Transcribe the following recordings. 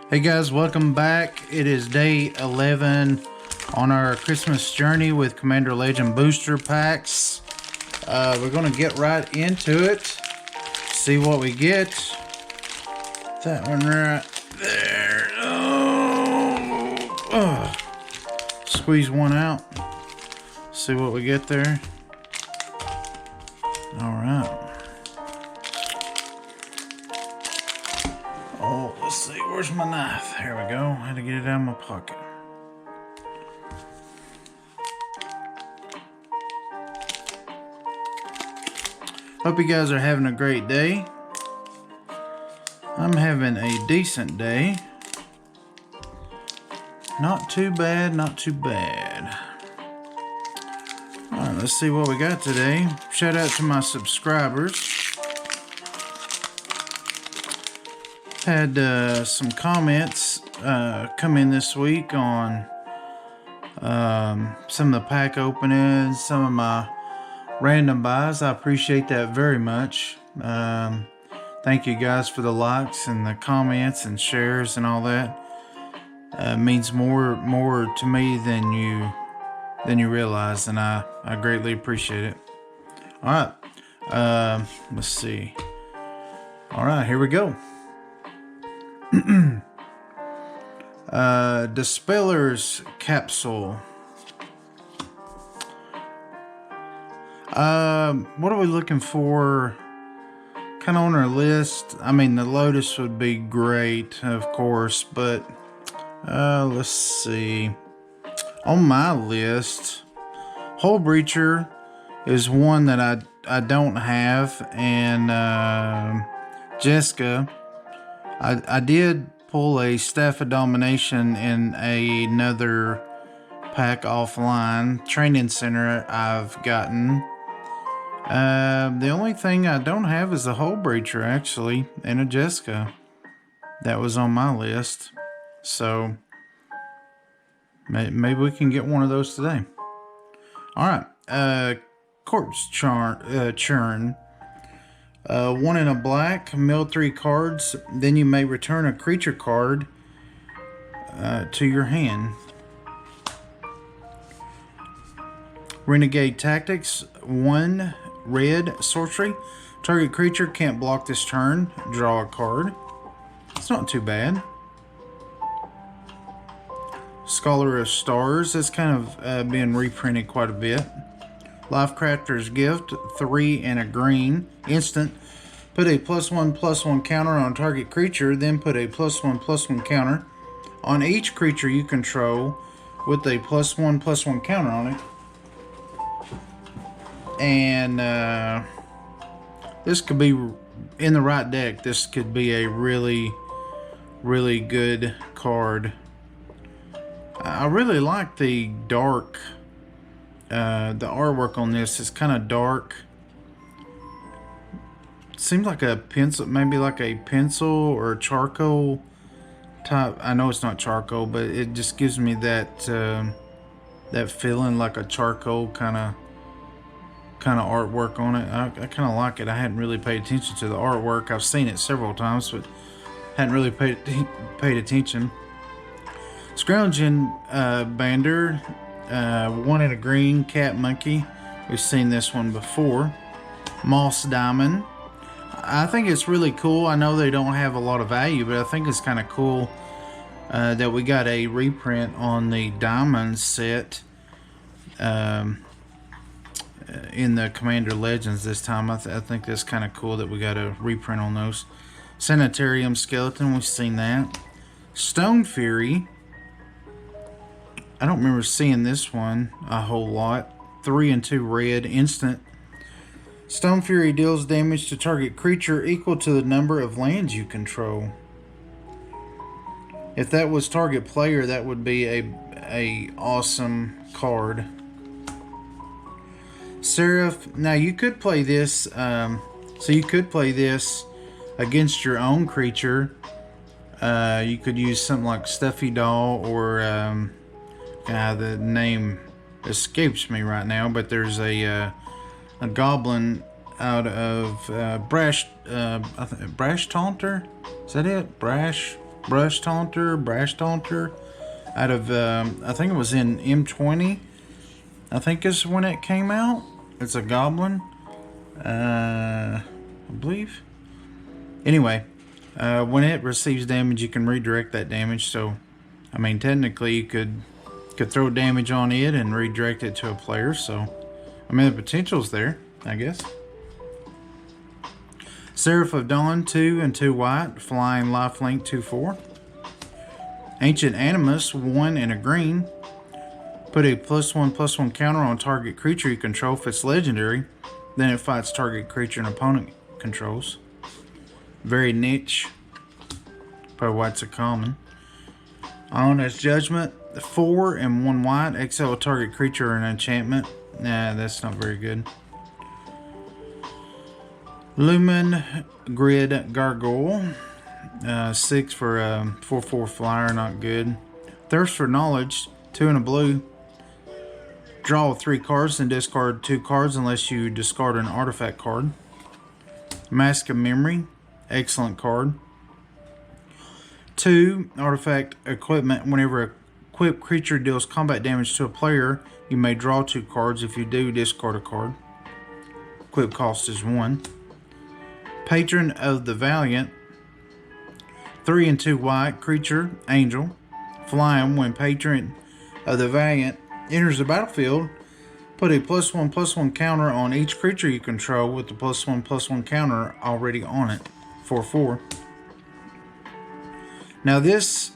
Hey guys, welcome back. It is day 11 on our Christmas journey with Commander Legend booster packs. We're going to get right into it, see what we get. That one right there. Squeeze one out, see what we get there. Alright. Oh, let's see, where's my knife? Here we go. I had to get it out of my pocket. Hope you guys are having a great day. I'm having a decent day. Not too bad, not too bad. Alright, let's see what we got today. Shout out to my subscribers. Had some comments come in this week on some of the pack openings, some of my random buys. I appreciate that very much. Thank you guys for the likes and the comments and shares and all that. It means more to me than you realize, and I greatly appreciate it. All right, let's see. All right, here we go. Dispeller's Capsule. What are we looking for? Kind of on our list. I mean, the Lotus would be great, of course, but let's see. On my list, Hole Breacher is one that I don't have, and Jessica. I did pull a Staff of Domination in another pack offline. Training Center I've gotten. The only thing I don't have is a Hole Breacher, actually, and a Jessica. That was on my list. So, maybe we can get one of those today. Alright, Corpse Churn. One in a black, mill 3 cards, then you may return a creature card to your hand. Renegade Tactics, 1 red sorcery. Target creature can't block this turn. Draw a card. It's not too bad. Scholar of Stars, that's kind of being reprinted quite a bit. Lifecrafter's Gift, 3 and a green. Instant. Put a +1/+1 counter on target creature, then put a +1/+1 counter on each creature you control with a +1/+1 counter on it. And this could be, in the right deck, this could be a really, really good card. I really like the dark. The artwork on this is kind of dark. Seems like a pencil, maybe like a pencil or charcoal type. I know it's not charcoal, but it just gives me that that feeling like a charcoal kind of artwork on it. I kind of like it. I hadn't really paid attention to the artwork. I've seen it several times, but hadn't really paid attention. Scrounging Bander. 1 in a green, cat monkey. We've seen this one before. Moss Diamond. I think it's really cool. I know they don't have a lot of value, but I think it's kind of cool that we got a reprint on the Diamond set in the Commander Legends this time. I think that's kind of cool that we got a reprint on those. Sanitarium Skeleton, we've seen that. Stone Fury. I don't remember seeing this one a whole lot. 3 and 2 red, instant. Stone Fury deals damage to target creature equal to the number of lands you control. If that was target player, that would be a awesome card. Seraph. Now you could play this. So you could play this against your own creature. You could use something like Stuffy Doll or. The name escapes me right now, but there's a goblin out of Brash Taunter. Is that it? Brash Brash Taunter, out of, I think it was in M20. I think is when it came out. It's a goblin, I believe. Anyway, when it receives damage, you can redirect that damage. So, I mean, technically, you could throw damage on it and redirect it to a player. So, I mean, the potential's there, I guess. Seraph of Dawn, 2 and 2 white, flying lifelink 2/4. Ancient Animus, 1 and a green. Put a +1/+1 counter on target creature you control if it's legendary. Then it fights target creature and opponent controls. Very niche. Probably why it's a common. Honest Judgment, 4 and 1 white. Exile a target creature or an enchantment. Nah, that's not very good. Lumen Grid Gargoyle, 6 for a 4/4 flyer, not good. Thirst for Knowledge, 2 and a blue. Draw 3 cards and discard 2 cards unless you discard an artifact card. Mask of Memory, excellent card. 2 artifact equipment. Whenever a equipped creature deals combat damage to a player, you may draw 2 cards. If you do, discard a card. Equip cost is 1. Patron of the Valiant, 3 and 2 white, creature, angel, flying. When Patron of the Valiant enters the battlefield, put a +1/+1 counter on each creature you control with the +1/+1 counter already on it. 4/4. Now this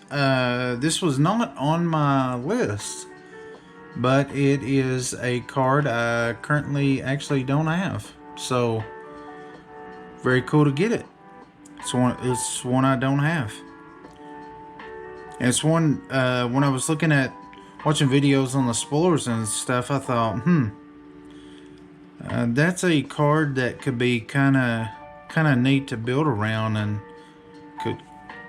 was not on my list, but it is a card I currently actually don't have. So very cool to get it. It's one I don't have. And it's one when I was looking at watching videos on the spoilers and stuff, I thought, that's a card that could be kind of neat to build around, and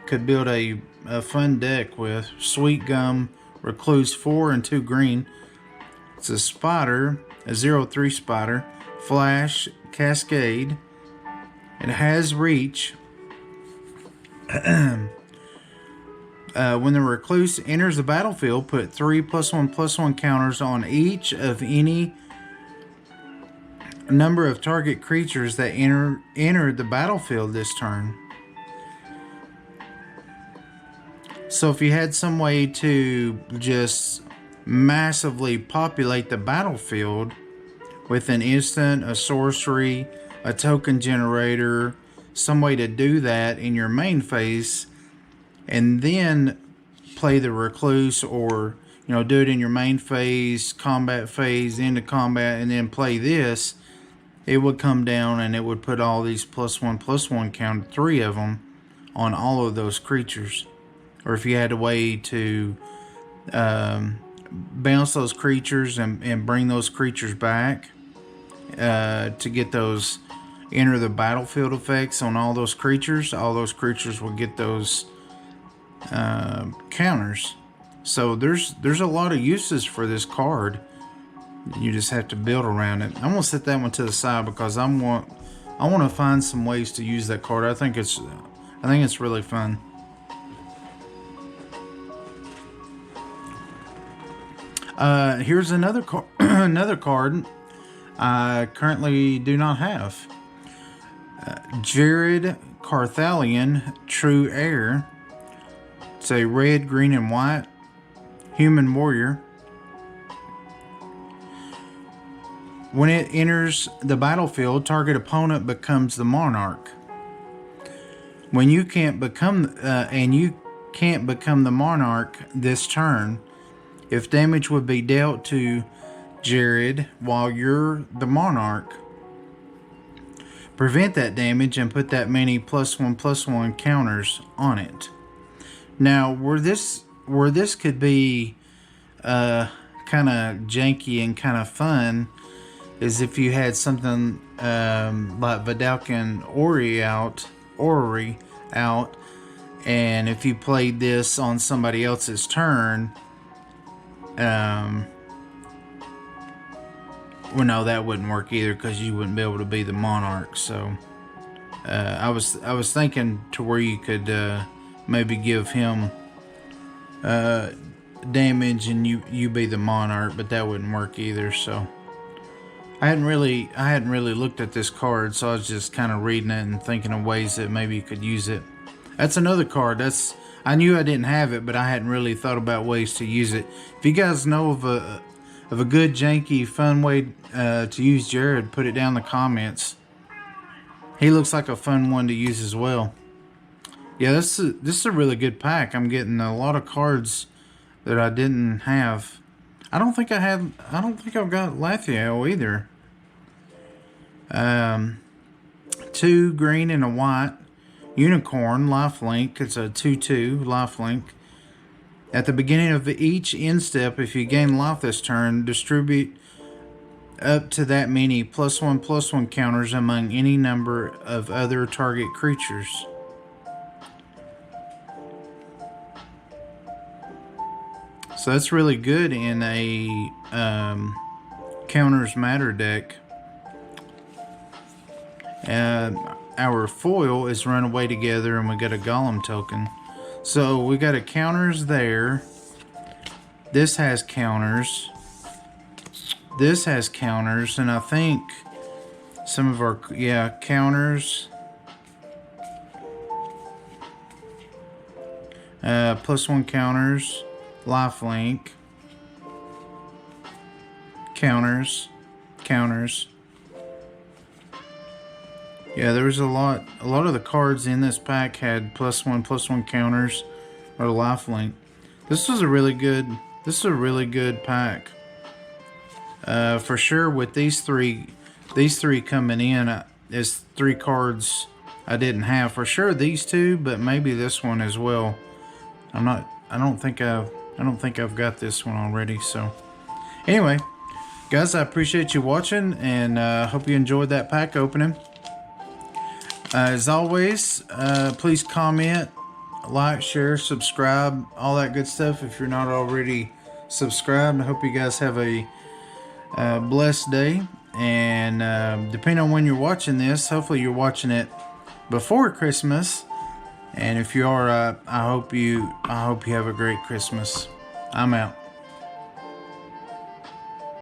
could build a fun deck with. Sweet Gum Recluse, 4 and 2 green. It's a spider, a 0/3 spider, flash, cascade. It has reach. When the Recluse enters the battlefield, put 3 +1/+1 counters on each of any number of target creatures that entered the battlefield this turn. So if you had some way to just massively populate the battlefield with an instant, a sorcery, a token generator, some way to do that in your main phase, and then play the Recluse, or do it in your main phase, combat phase, into combat, and then play this, it would come down and it would put all these +1/+1 count, 3 of them, on all of those creatures. Or if you had a way to bounce those creatures and bring those creatures back to get those enter the battlefield effects on all those creatures will get those counters. So there's a lot of uses for this card. You just have to build around it. I'm gonna set that one to the side because I want to find some ways to use that card. I think it's really fun. Here's another card I currently do not have. Jared Carthalion, True Heir. It's a red, green, and white human warrior. When it enters the battlefield, target opponent becomes the monarch. When you can't become the monarch this turn, if damage would be dealt to Jared while you're the monarch, prevent that damage and put that many +1/+1 counters on it. Now, where this could be kind of janky and kind of fun is if you had something like Vidalcan Orrery out, and if you played this on somebody else's turn, well, no, that wouldn't work either because you wouldn't be able to be the monarch. So I was thinking to where you could maybe give him damage and you be the monarch, but that wouldn't work either. So I hadn't really looked at this card, so I was just kind of reading it and thinking of ways that maybe you could use it. That's another card. I knew I didn't have it, but I hadn't really thought about ways to use it. If you guys know of a good, janky, fun way to use Jared, put it down in the comments. He looks like a fun one to use as well. Yeah, this is a really good pack. I'm getting a lot of cards that I didn't have. I don't think I've got Lathiel either. 2 green and a white. Unicorn, Lifelink. It's a 2/2 Lifelink. At the beginning of each end step, if you gain life this turn, distribute up to that many +1/+1 counters among any number of other target creatures. So that's really good in a counters matter deck. Our foil is run away together, and we got a golem token. So we got a counters there. This has counters. This has counters, and I think some of our counters. +1 counters. Lifelink. Counters. Yeah, there was a lot of the cards in this pack had +1/+1 counters or Lifelink. This is a really good pack. For sure with these three coming in, is 3 cards I didn't have. For sure these 2, but maybe this one as well. I don't think I've got this one already. So anyway, guys, I appreciate you watching, and hope you enjoyed that pack opening. As always, please comment, like, share, subscribe, all that good stuff if you're not already subscribed. I hope you guys have a blessed day, and depending on when you're watching this, hopefully you're watching it before Christmas, and if you are, I hope you have a great Christmas. I'm out.